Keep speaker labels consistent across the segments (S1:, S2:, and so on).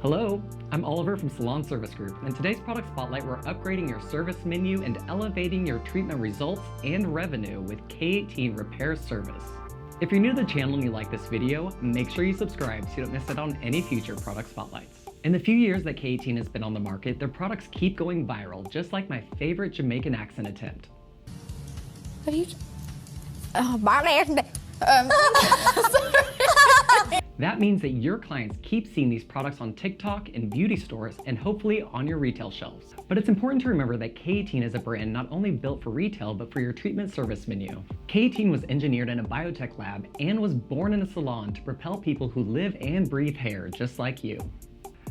S1: Hello, I'm Oliver from Salon Service Group. In today's product spotlight, we're upgrading your service menu and elevating your treatment results and revenue with K18 Repair Service. If you're new to the channel and you like this video, make sure you subscribe so you don't miss out on any future product spotlights. In the few years that K18 has been on the market, their products keep going viral, just like my favorite Jamaican accent attempt.
S2: Have you...
S1: That means that your clients keep seeing these products on TikTok, in beauty stores, and hopefully on your retail shelves. But it's important to remember that K18 is a brand not only built for retail, but for your treatment service menu. K18 was engineered in a biotech lab and was born in a salon to propel people who live and breathe hair just like you.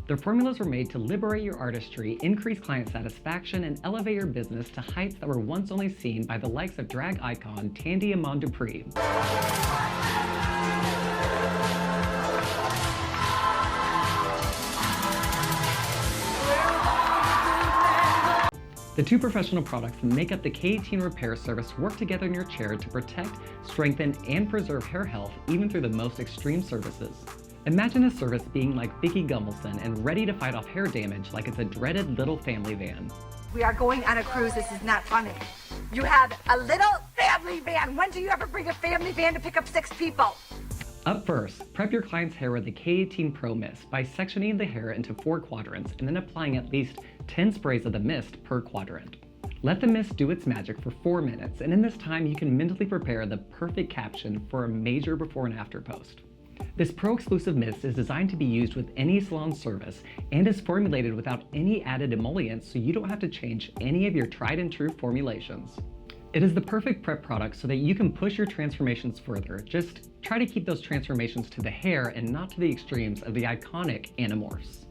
S1: Their formulas were made to liberate your artistry, increase client satisfaction, and elevate your business to heights that were once only seen by the likes of drag icon Tandy Amon Dupree. The two professional products that make up the K18 Repair Service work together in your chair to protect, strengthen, and preserve hair health even through the most extreme services. Imagine a service being like Vicki Gumbelson and ready to fight off hair damage like it's a dreaded little family van.
S3: We are going on a cruise. This is not funny. You have a little family van. When do you ever bring a family van to pick up 6 people?
S1: Up first, prep your client's hair with the K18 Pro Mist by sectioning the hair into 4 quadrants and then applying at least 10 sprays of the mist per quadrant. Let the mist do its magic for 4 minutes, and in this time you can mentally prepare the perfect caption for a major before and after post. This pro-exclusive mist is designed to be used with any salon service and is formulated without any added emollients, so you don't have to change any of your tried and true formulations. It is the perfect prep product so that you can push your transformations further. Just try to keep those transformations to the hair and not to the extremes of the iconic Animorphs.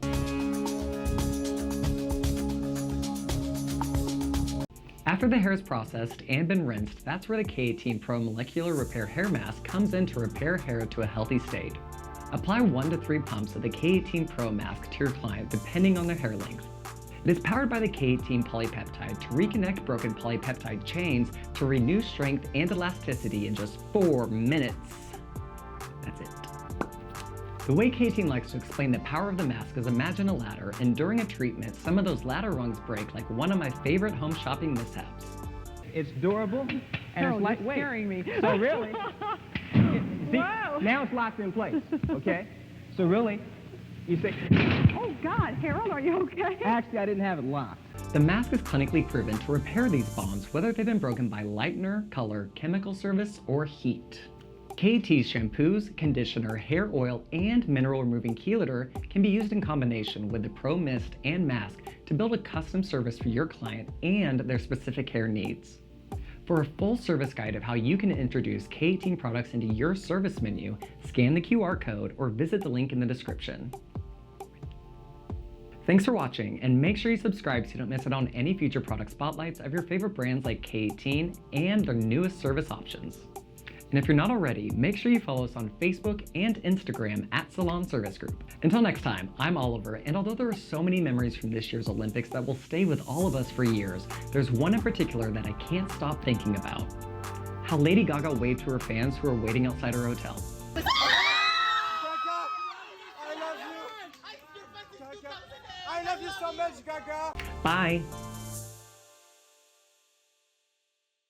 S1: After the hair is processed and been rinsed, that's where the K18 Pro Molecular Repair Hair Mask comes in to repair hair to a healthy state. Apply 1 to 3 pumps of the K18 Pro Mask to your client depending on their hair length. It is powered by the K18 polypeptide to reconnect broken polypeptide chains to renew strength and elasticity in just 4 minutes. That's it. The way K18 likes to explain the power of the mask is imagine a ladder, and during a treatment, some of those ladder rungs break like one of my favorite home shopping mishaps.
S4: It's durable and it's lightweight.
S2: You're scaring me.
S4: So really, see,
S2: Whoa.
S4: now it's locked in place, okay? So really, you say,
S2: Oh God, Harold, are you okay?
S4: actually I didn't have it locked.
S1: The mask is clinically proven to repair these bonds whether they've been broken by lightener, color, chemical service, or heat. K18's shampoos, conditioner, hair oil, and mineral removing chelator can be used in combination with the Pro Mist and mask to build a custom service for your client and their specific hair needs. For a full service guide of how you can introduce K18 products into your service menu, scan the QR code or visit the link in the description. Thanks for watching, and make sure you subscribe so you don't miss out on any future product spotlights of your favorite brands like K18 and their newest service options. And if you're not already, make sure you follow us on Facebook and Instagram at Salon Service Group. Until next time, I'm Oliver, and although there are so many memories from this year's Olympics that will stay with all of us for years, there's one in particular that I can't stop thinking about. How Lady Gaga waved to her fans who were waiting outside her hotel.
S5: I love you so much, Gaga.
S1: Bye!